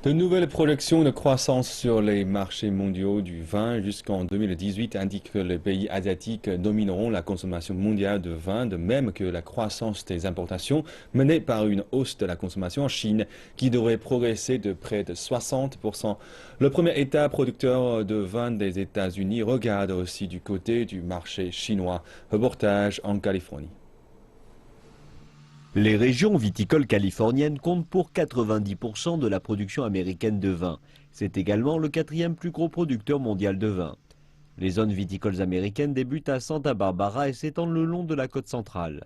De nouvelles projections de croissance sur les marchés mondiaux du vin jusqu'en 2018 indiquent que les pays asiatiques domineront la consommation mondiale de vin, de même que la croissance des importations menée par une hausse de la consommation en Chine qui devrait progresser de près de 60%. Le premier État producteur de vin des États-Unis regarde aussi du côté du marché chinois. Reportage en Californie. Les régions viticoles californiennes comptent pour 90% de la production américaine de vin. C'est également le quatrième plus gros producteur mondial de vin. Les zones viticoles américaines débutent à Santa Barbara et s'étendent le long de la côte centrale.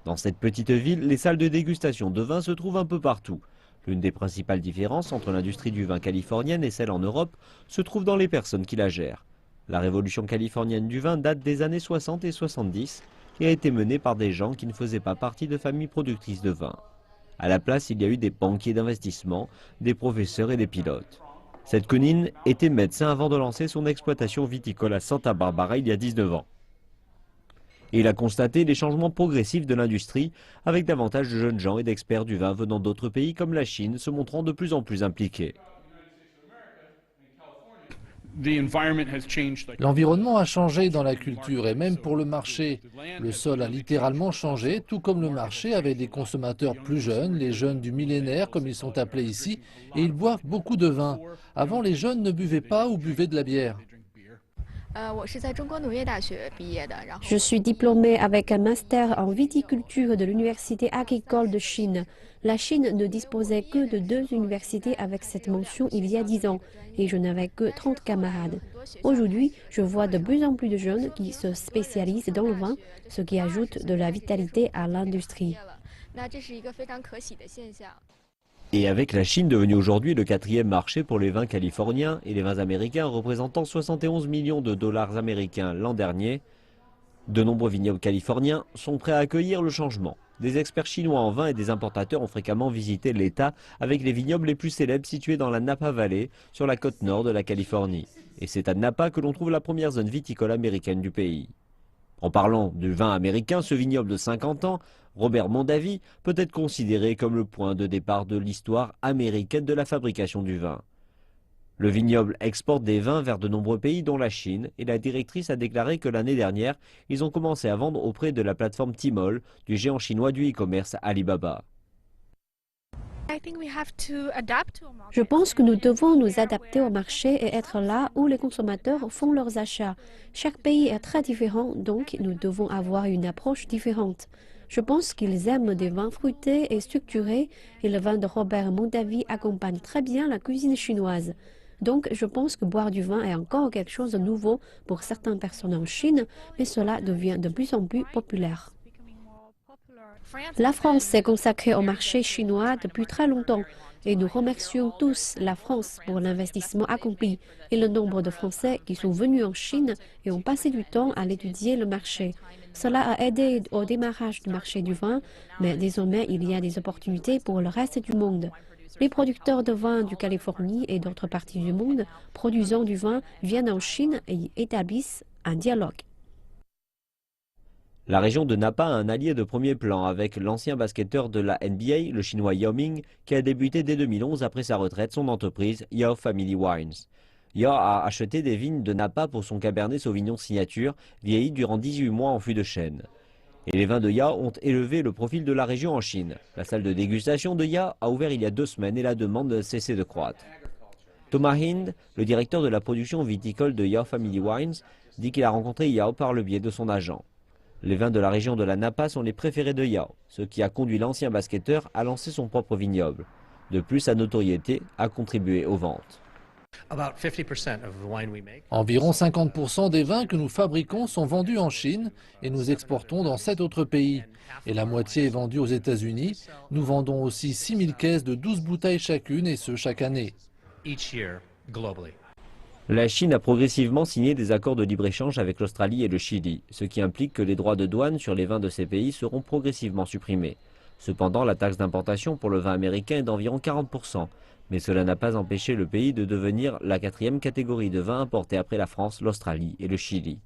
Dans cette petite ville, les salles de dégustation de vin se trouvent un peu partout. L'une des principales différences entre l'industrie du vin californienne et celle en Europe se trouve dans les personnes qui la gèrent. La révolution californienne du vin date des années 60 et 70 et a été menée par des gens qui ne faisaient pas partie de familles productrices de vin. À la place, il y a eu des banquiers d'investissement, des professeurs et des pilotes. Cette Conine était médecin avant de lancer son exploitation viticole à Santa Barbara il y a 19 ans. Et il a constaté les changements progressifs de l'industrie avec davantage de jeunes gens et d'experts du vin venant d'autres pays comme la Chine se montrant de plus en plus impliqués. L'environnement a changé dans la culture et même pour le marché. Le sol a littéralement changé, tout comme le marché avec des consommateurs plus jeunes, les jeunes du millénaire comme ils sont appelés ici, et ils boivent beaucoup de vin. Avant, les jeunes ne buvaient pas ou buvaient de la bière. Je suis diplômée avec un master en viticulture de l'Université agricole de Chine. La Chine ne disposait que de 2 universités avec cette mention il y a 10 ans et je n'avais que 30 camarades. Aujourd'hui, je vois de plus en plus de jeunes qui se spécialisent dans le vin, ce qui ajoute de la vitalité à l'industrie. Et avec la Chine devenue aujourd'hui le quatrième marché pour les vins californiens et les vins américains représentant 71 millions de dollars américains l'an dernier, de nombreux vignobles californiens sont prêts à accueillir le changement. Des experts chinois en vin et des importateurs ont fréquemment visité l'État avec les vignobles les plus célèbres situés dans la Napa Valley, sur la côte nord de la Californie. Et c'est à Napa que l'on trouve la première zone viticole américaine du pays. En parlant du vin américain, ce vignoble de 50 ans, Robert Mondavi, peut être considéré comme le point de départ de l'histoire américaine de la fabrication du vin. Le vignoble exporte des vins vers de nombreux pays dont la Chine et la directrice a déclaré que l'année dernière, ils ont commencé à vendre auprès de la plateforme Tmall du géant chinois du e-commerce Alibaba. Je pense que nous devons nous adapter au marché et être là où les consommateurs font leurs achats. Chaque pays est très différent, donc nous devons avoir une approche différente. Je pense qu'ils aiment des vins fruités et structurés et le vin de Robert Mondavi accompagne très bien la cuisine chinoise. Donc je pense que boire du vin est encore quelque chose de nouveau pour certaines personnes en Chine, mais cela devient de plus en plus populaire. La France s'est consacrée au marché chinois depuis très longtemps et nous remercions tous la France pour l'investissement accompli et le nombre de Français qui sont venus en Chine et ont passé du temps à étudier le marché. Cela a aidé au démarrage du marché du vin, mais désormais il y a des opportunités pour le reste du monde. Les producteurs de vin du Californie et d'autres parties du monde produisant du vin viennent en Chine et y établissent un dialogue. La région de Napa a un allié de premier plan avec l'ancien basketteur de la NBA, le chinois Yao Ming, qui a débuté dès 2011 après sa retraite son entreprise Yao Family Wines. Yao a acheté des vignes de Napa pour son Cabernet Sauvignon signature, vieilli durant 18 mois en fût de chêne. Et les vins de Yao ont élevé le profil de la région en Chine. La salle de dégustation de Yao a ouvert il y a 2 semaines et la demande ne cessait de croître. Thomas Hind, le directeur de la production viticole de Yao Family Wines, dit qu'il a rencontré Yao par le biais de son agent. Les vins de la région de la Napa sont les préférés de Yao, ce qui a conduit l'ancien basketteur à lancer son propre vignoble. De plus, sa notoriété a contribué aux ventes. Environ 50% des vins que nous fabriquons sont vendus en Chine et nous exportons dans 7 autres pays. Et la moitié est vendue aux États-Unis. Nous vendons aussi 6000 caisses de 12 bouteilles chacune et ce chaque année. La Chine a progressivement signé des accords de libre-échange avec l'Australie et le Chili, ce qui implique que les droits de douane sur les vins de ces pays seront progressivement supprimés. Cependant, la taxe d'importation pour le vin américain est d'environ 40%, mais cela n'a pas empêché le pays de devenir la 4e catégorie de vins importés après la France, l'Australie et le Chili.